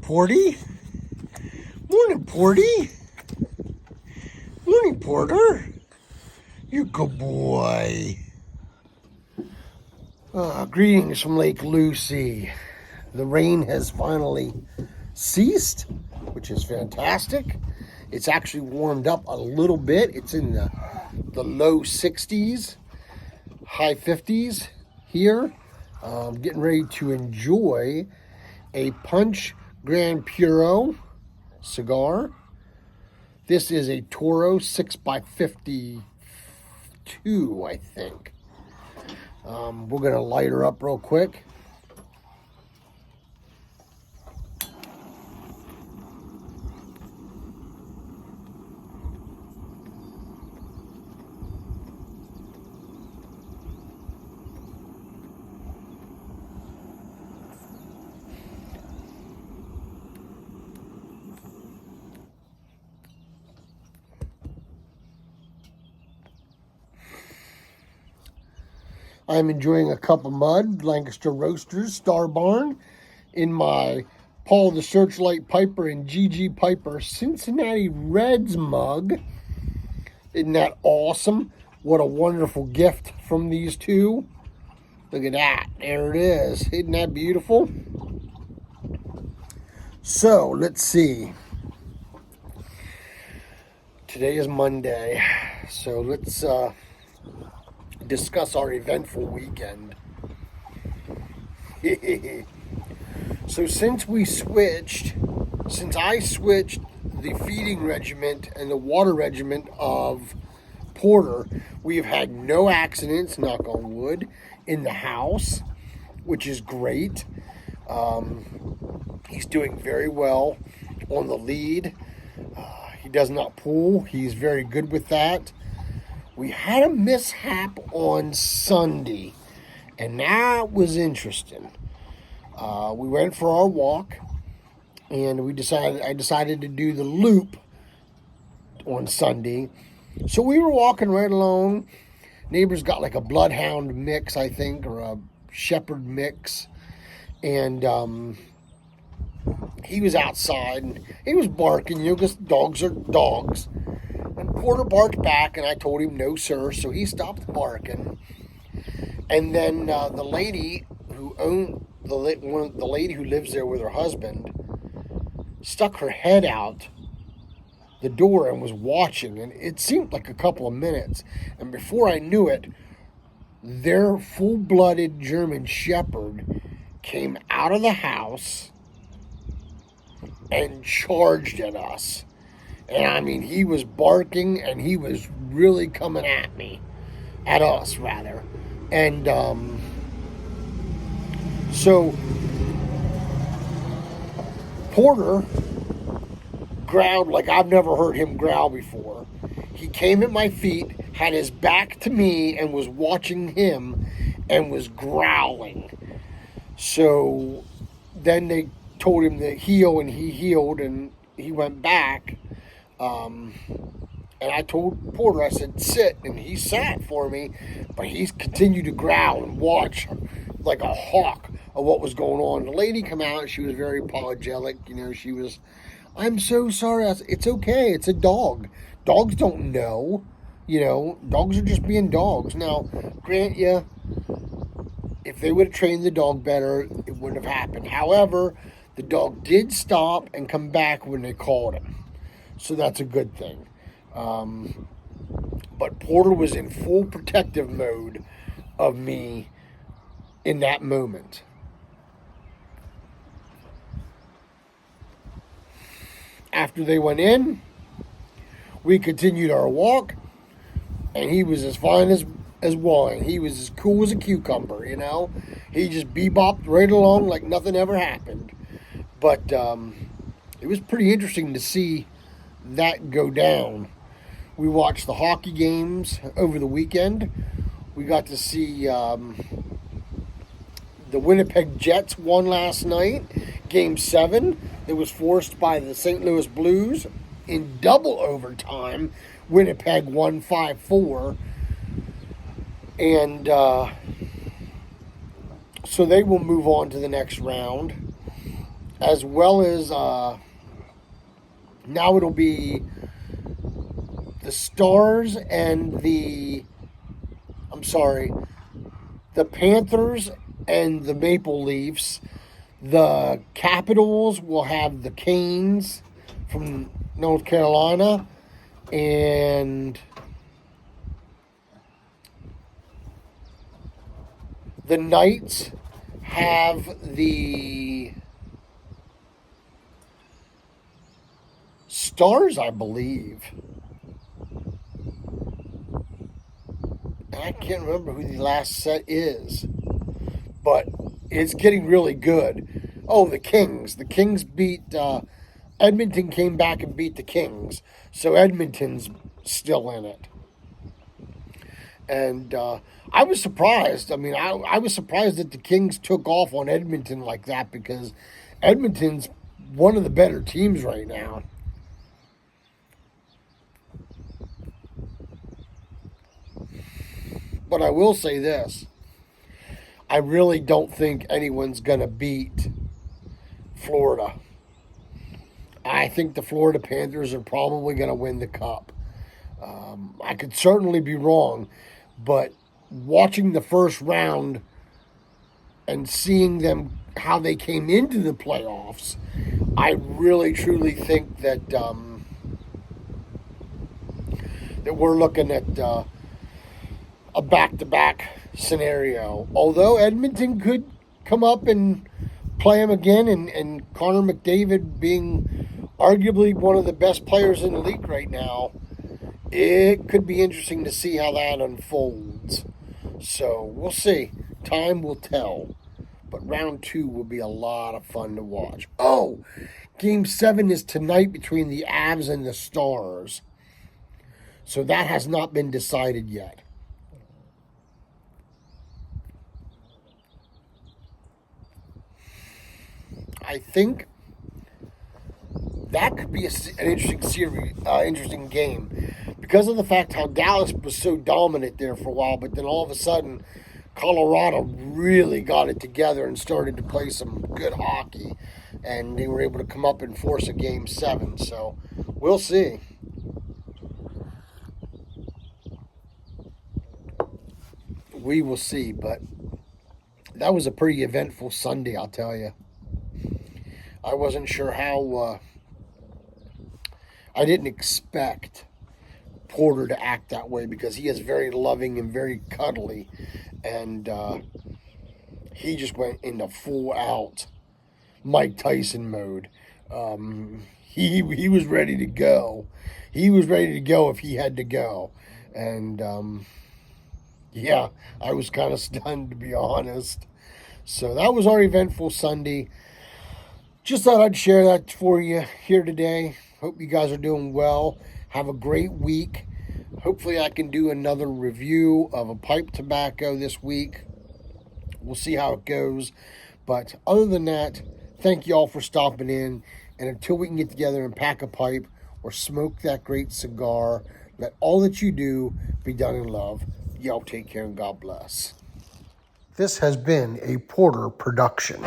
Porty. Morning, Porty. Morning, Porter. You good boy. Greetings from Lake Lucy. The rain has finally ceased, which is fantastic. It's actually warmed up a little bit. It's in the low 60s, high 50s here. Getting ready to enjoy a Punch Gran Puro cigar. This is a Toro 6x52, I think. We're going to light her up real quick. I'm enjoying a cup of mud, Lancaster Roasters, Star Barn, in my Paul the Searchlight Piper and G.G. Piper Cincinnati Reds mug. Isn't that awesome? What a wonderful gift from these two. Look at that. There it is. Isn't that beautiful? So, let's see. Today is Monday. So, let's discuss our eventful weekend. So since I switched the feeding regiment and the water regiment of Porter, we've had no accidents, knock on wood, in the house, which is great. He's doing very well on the lead. He does not pull. He's very good with that. We had a mishap on Sunday, and that was interesting. We went for our walk, and I decided to do the loop on Sunday. So we were walking right along. Neighbor's got like a bloodhound mix, I think, or a shepherd mix, and he was outside, and he was barking, because dogs are dogs. And Porter barked back, and I told him no, sir. So he stopped barking. And then the lady who lives there with her husband stuck her head out the door and was watching. And it seemed like a couple of minutes. And before I knew it, their full-blooded German Shepherd came out of the house and charged at us. And I mean, he was barking, and he was really coming at us rather. And so Porter growled like I've never heard him growl before. He came at my feet, had his back to me, and was watching him and was growling. So then they told him to heel, and he healed, and he went back. And I told Porter, I said, sit, and he sat for me, but he continued to growl and watch like a hawk of what was going on. The lady come out, she was very apologetic, she was, I'm so sorry. I said, it's okay, it's a dog. Dogs don't know, dogs are just being dogs. Now, grant you, if they would have trained the dog better, it wouldn't have happened. However, the dog did stop and come back when they called him. So that's a good thing. But Porter was in full protective mode of me in that moment. After they went in, we continued our walk, and he was as fine as wine. He was as cool as a cucumber, He just bebopped right along like nothing ever happened. But it was pretty interesting to see that go down. We watched the hockey games over the weekend. We got to see the Winnipeg Jets won last night, Game 7. It was forced by the St. Louis Blues in double overtime. Winnipeg won 5-4. And so they will move on to the next round. as well as now it'll be the Stars and the Panthers and the Maple Leafs. The Capitals will have the Canes from North Carolina, and the Knights have the Stars, I believe. I can't remember who the last set is, but it's getting really good. Oh, the Kings. The Kings beat Edmonton, came back and beat the Kings. So Edmonton's still in it. And I was surprised. I mean, I was surprised that the Kings took off on Edmonton like that, because Edmonton's one of the better teams right now. But I will say this. I really don't think anyone's going to beat Florida. I think the Florida Panthers are probably going to win the Cup. I could certainly be wrong, but watching the first round and seeing them, how they came into the playoffs, I really truly think that that we're looking at a back-to-back scenario. Although Edmonton could come up and play them again, and Connor McDavid being arguably one of the best players in the league right now, it could be interesting to see how that unfolds. So we'll see. Time will tell. But round 2 will be a lot of fun to watch. Oh, Game 7 is tonight between the Avs and the Stars. So that has not been decided yet. I think that could be an interesting series, interesting game, because of the fact how Dallas was so dominant there for a while, but then all of a sudden Colorado really got it together and started to play some good hockey, and they were able to come up and force a Game 7. So we'll see. We will see, but that was a pretty eventful Sunday, I'll tell you. I wasn't sure how, I didn't expect Porter to act that way, because he is very loving and very cuddly, and he just went into full out Mike Tyson mode. He was ready to go. He was ready to go if he had to go, and yeah, I was kind of stunned, to be honest. So that was our eventful Sunday. Just thought I'd share that for you here today. Hope you guys are doing well. Have a great week. Hopefully I can do another review of a pipe tobacco this week. We'll see how it goes. But other than that, thank you all for stopping in. And until we can get together and pack a pipe or smoke that great cigar, let all that you do be done in love. Y'all take care and God bless. This has been a Porter production.